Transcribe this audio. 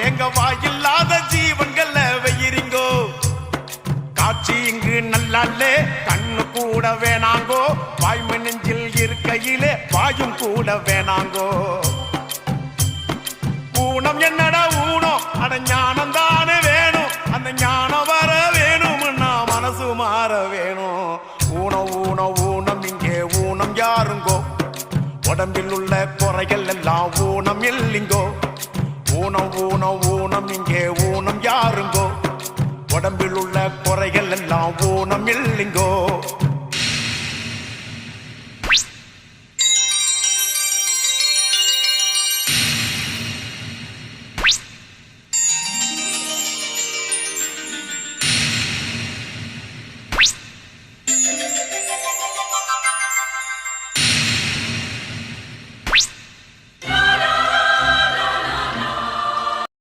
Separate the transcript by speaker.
Speaker 1: எங்க வாயில்லாத ஜீவன்கள வெயிரிங்கோ காட்சி இங்கு நல்லாலே கண்ணு கூட வேணாங்கோ வாய்மை நெஞ்சில் இருக்கையிலே வாயும் கூட வேணாங்கோ ஊனம் என்னடா ஊனம் அட ஞானம் தானே வேணும் அந்த ஞானம் வர வேணும்னா மனசு மாற வேணும் ஊனம் ஊனம் ஊனம் இங்கே ஊனம் யாருங்கோ உடம்பில் உள்ள குறைகள் எல்லாம் ஊனம் இல்லைங்கோ ஊனம் ஊனம் ஊனம் இங்கே ஊனம் யாருங்கோ உடம்பில் உள்ள குறைகள் எல்லாம் ஊனம் இல்லைங்கோ